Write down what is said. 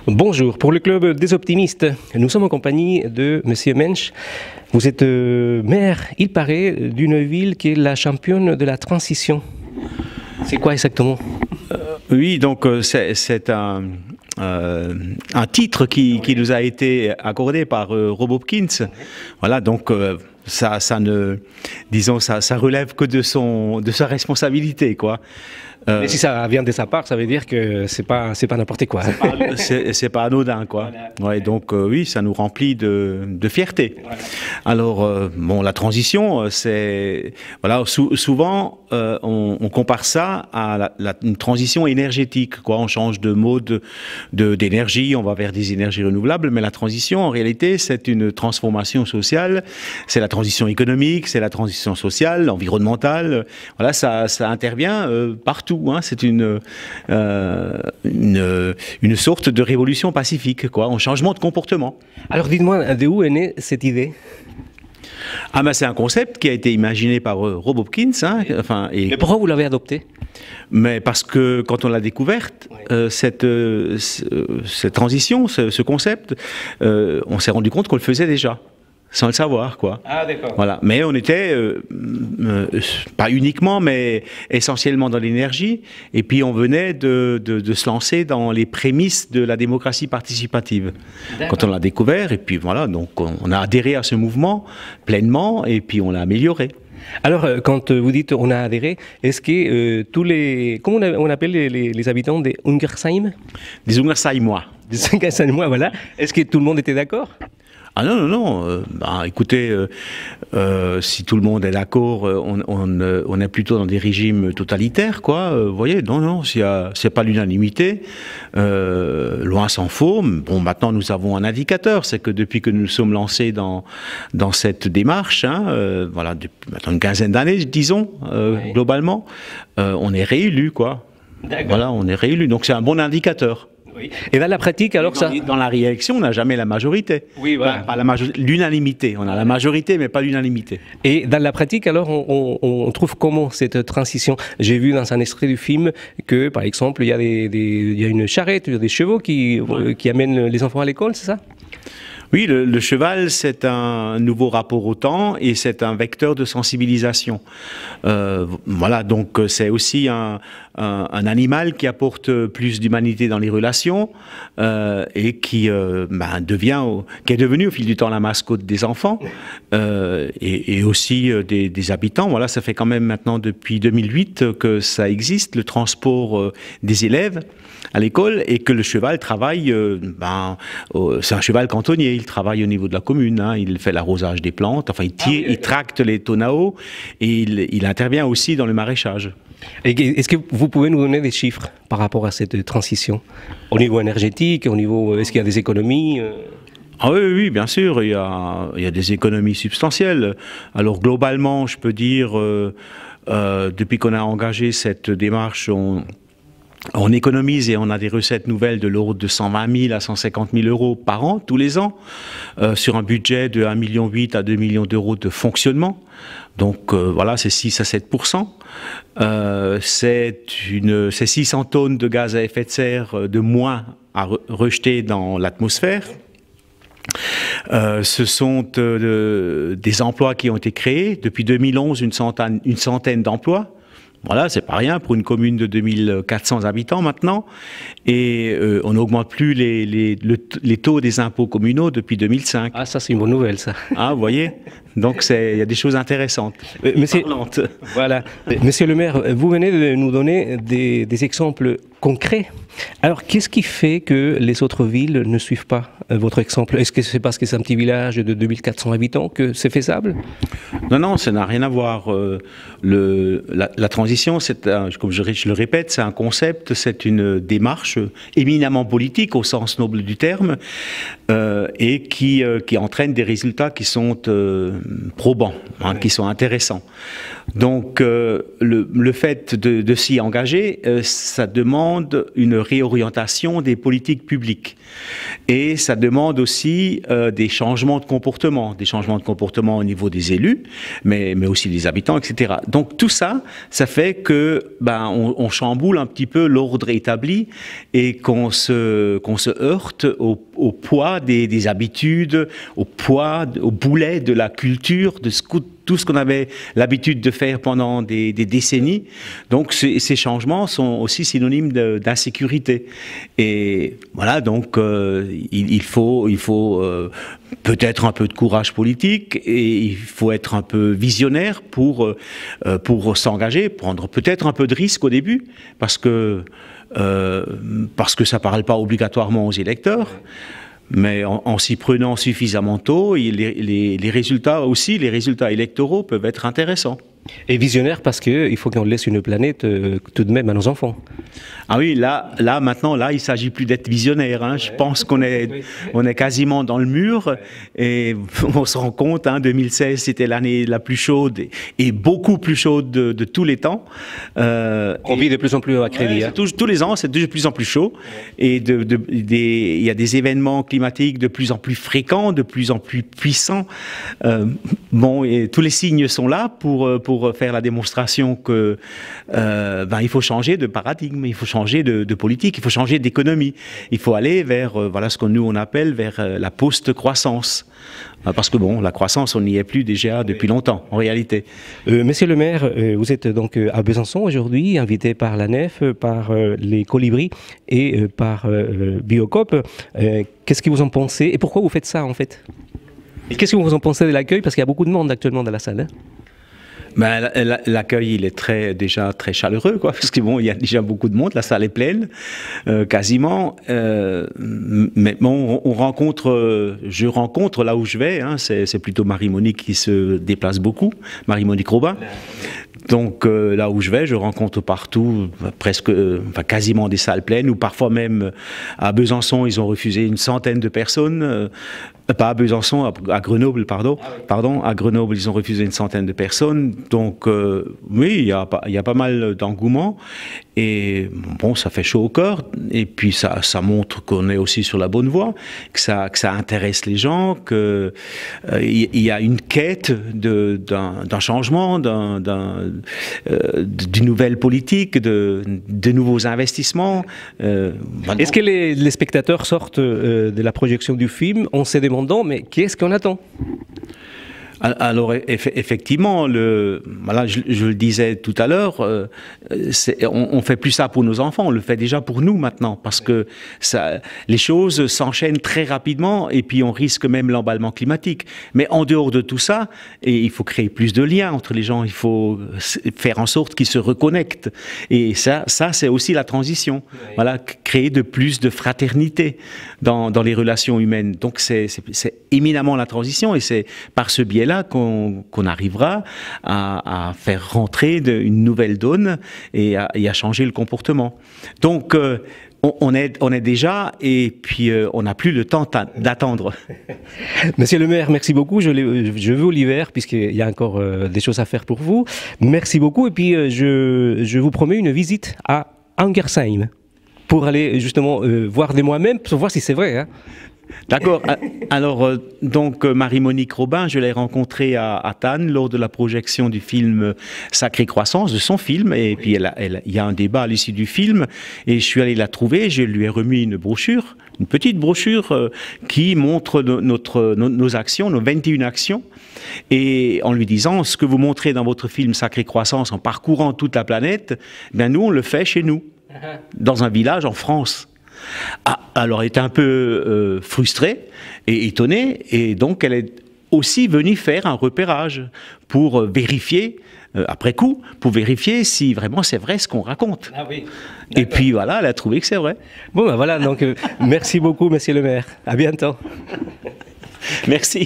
Bonjour, pour le Club des Optimistes, nous sommes en compagnie de Monsieur Mensch. Vous êtes maire, il paraît, d'une ville qui est la championne de la transition. C'est quoi exactement? Oui, donc c'est un titre qui nous a été accordé par Rob Hopkins. Voilà, donc ça relève que de sa responsabilité, quoi. Mais si ça vient de sa part, ça veut dire que c'est pas n'importe quoi. C'est pas anodin, quoi. Voilà. Ouais, donc oui, ça nous remplit de fierté. Voilà. Alors bon, la transition, c'est voilà, souvent on compare ça à une transition énergétique, quoi. On change de mode d'énergie, on va vers des énergies renouvelables, mais la transition, en réalité, c'est une transformation sociale. C'est la transition économique, c'est la transition sociale, environnementale. Voilà, ça intervient partout. Hein. C'est une sorte de révolution pacifique, quoi, un changement de comportement. Alors dites-moi, de où est née cette idée? Ah ben c'est un concept qui a été imaginé par Rob Hopkins. Hein, enfin, mais pourquoi vous l'avez adopté? Mais parce que quand on l'a découverte, cette transition, ce concept, on s'est rendu compte qu'on le faisait déjà. Sans le savoir, quoi. Ah, d'accord. Voilà. Mais on était, pas uniquement, mais essentiellement dans l'énergie. Et puis on venait de se lancer dans les prémices de la démocratie participative. Quand on l'a découvert, et puis voilà, donc on a adhéré à ce mouvement pleinement, et puis on l'a amélioré. Alors, quand vous dites on a adhéré, est-ce que tous les... Comment on appelle les habitants des Ungersheim? Des Ungersheimois. Des Ungersheimois, voilà. Est-ce que tout le monde était d'accord? Ah non. Écoutez, si tout le monde est d'accord, on est plutôt dans des régimes totalitaires, quoi. Vous voyez, non, c'est pas l'unanimité. Loin s'en faut. Bon, maintenant nous avons un indicateur, c'est que depuis que nous nous sommes lancés dans cette démarche, hein, voilà, depuis maintenant une quinzaine d'années, disons, globalement, on est réélu, quoi. Voilà, on est réélu. Donc c'est un bon indicateur. Oui. Et dans la pratique, alors ça... Dans la réélection, on n'a jamais la majorité. Oui, voilà. Pas l'unanimité. On a la majorité, mais pas l'unanimité. Et dans la pratique, alors, on trouve comment cette transition? J'ai vu dans un extrait du film que, par exemple, il y a une charrette, des chevaux qui amènent les enfants à l'école, c'est ça? Oui, le cheval, c'est un nouveau rapport au temps et c'est un vecteur de sensibilisation. Voilà, donc c'est aussi un animal qui apporte plus d'humanité dans les relations et qui est devenu au fil du temps la mascotte des enfants et aussi des habitants. Voilà, ça fait quand même maintenant depuis 2008 que ça existe, le transport des élèves à l'école, et que le cheval travaille, c'est un cheval cantonnier, il travaille au niveau de la commune, hein, il fait l'arrosage des plantes, enfin il tracte les tonnes à eau, et il intervient aussi dans le maraîchage. Est-ce que vous pouvez nous donner des chiffres par rapport à cette transition? Au niveau énergétique, est-ce qu'il y a des économies? Ah oui, bien sûr, il y a des économies substantielles. Alors globalement, je peux dire, depuis qu'on a engagé cette démarche, on économise et on a des recettes nouvelles de l'ordre de 120 000 à 150 000 euros par an, tous les ans, sur un budget de 1,8 million à 2 millions d'euros de fonctionnement. Donc voilà, c'est 6 à 7%. C'est 600 tonnes de gaz à effet de serre de moins à rejeter dans l'atmosphère. Ce sont des emplois qui ont été créés. Depuis 2011, une centaine d'emplois. Voilà, c'est pas rien pour une commune de 2400 habitants maintenant. Et on n'augmente plus les taux des impôts communaux depuis 2005. Ah, ça c'est une bonne nouvelle, ça. Ah, vous voyez. Donc il y a des choses intéressantes. Voilà. Monsieur le maire, vous venez de nous donner des exemples concrets. Alors, qu'est-ce qui fait que les autres villes ne suivent pas votre exemple? Est-ce que c'est parce que c'est un petit village de 2400 habitants que c'est faisable? Non, ça n'a rien à voir. La transition, comme je le répète, c'est un concept, c'est une démarche éminemment politique au sens noble du terme et qui entraîne des résultats qui sont probants, qui sont intéressants. Donc le fait de s'y engager, ça demande une réorientation des politiques publiques. Et ça demande aussi des changements de comportement au niveau des élus, mais aussi des habitants, etc. Donc tout ça, ça fait que on chamboule un petit peu l'ordre établi et qu'on se heurte au poids des habitudes, au boulet de la culture, de tout ce qu'on avait l'habitude de faire pendant des décennies. Donc ces changements sont aussi synonymes d'insécurité. Et voilà, donc il faut peut-être un peu de courage politique et il faut être un peu visionnaire pour s'engager, prendre peut-être un peu de risque au début, parce que ça ne parle pas obligatoirement aux électeurs. Mais en s'y prenant suffisamment tôt, les résultats électoraux peuvent être intéressants. Et visionnaire parce qu'il faut qu'on laisse une planète tout de même à nos enfants. Ah oui, maintenant, il ne s'agit plus d'être visionnaire. Hein. Ouais. Je pense qu'on est quasiment dans le mur. Ouais. Et on se rend compte, 2016, c'était l'année la plus chaude et beaucoup plus chaude de tous les temps. On vit de plus en plus à crédit. Ouais, tous les ans, c'est de plus en plus chaud. Ouais. Et il y a des événements climatiques de plus en plus fréquents, de plus en plus puissants. Et tous les signes sont là pour faire la démonstration que il faut changer de paradigme, il faut changer de politique, il faut changer d'économie. Il faut aller vers ce que nous on appelle vers la post-croissance. Parce que la croissance, on n'y est plus déjà depuis longtemps, en réalité. Monsieur le maire, vous êtes donc à Besançon aujourd'hui, invité par la Nef, par les Colibris et par Biocop. Qu'est-ce que vous en pensez et pourquoi vous faites ça en fait? Et qu'est-ce que vous en pensez de l'accueil? Parce qu'il y a beaucoup de monde actuellement dans la salle. Hein. L'accueil, il est déjà très chaleureux, parce que il y a déjà beaucoup de monde, la salle est pleine, quasiment. Mais je rencontre là où je vais, c'est plutôt Marie-Monique qui se déplace beaucoup, Marie-Monique Robin. Donc là où je vais, je rencontre partout quasiment des salles pleines, ou parfois même à Besançon, ils ont refusé une centaine de personnes. Pas à Besançon, à Grenoble, pardon. À Grenoble, ils ont refusé une centaine de personnes. Donc, oui, il y a pas mal d'engouement. Et ça fait chaud au cœur. Et puis, ça montre qu'on est aussi sur la bonne voie, que ça intéresse les gens, qu'il y a une quête d'un changement, d'une nouvelle politique, de nouveaux investissements. Est-ce que les spectateurs sortent de la projection du film en se demandant mais qu'est-ce qu'on attend? Alors effectivement, je le disais tout à l'heure, on fait plus ça pour nos enfants, on le fait déjà pour nous maintenant, parce que les choses s'enchaînent très rapidement et puis on risque même l'emballement climatique. Mais en dehors de tout ça, il faut créer plus de liens entre les gens, il faut faire en sorte qu'ils se reconnectent. Et ça c'est aussi la transition. Oui. Voilà, créer plus de fraternité dans les relations humaines. Donc c'est éminemment la transition et c'est par ce biais-là qu'on arrivera à faire rentrer une nouvelle donne et à changer le comportement. Donc, on est déjà, et puis on n'a plus le temps d'attendre. Monsieur le maire, merci beaucoup. Je veux Oliver, puisqu'il y a encore des choses à faire pour vous. Merci beaucoup, et puis je vous promets une visite à Angersheim pour aller justement voir de moi-même, pour voir si c'est vrai. Hein. D'accord. Alors, Marie-Monique Robin, je l'ai rencontrée à Thann lors de la projection du film Sacrée Croissance, de son film. Et puis, il y a un débat à l'issue du film. Et je suis allé la trouver. Je lui ai remis une brochure, une petite brochure qui montre nos actions, nos 21 actions. Et en lui disant, ce que vous montrez dans votre film Sacrée Croissance en parcourant toute la planète, nous, on le fait chez nous, dans un village en France. Alors elle était un peu frustrée et étonnée, et donc elle est aussi venue faire un repérage pour vérifier, après coup, pour vérifier si vraiment c'est vrai ce qu'on raconte. Ah oui. Et puis voilà, elle a trouvé que c'est vrai. Bon voilà, donc merci beaucoup monsieur le maire, à bientôt. Merci.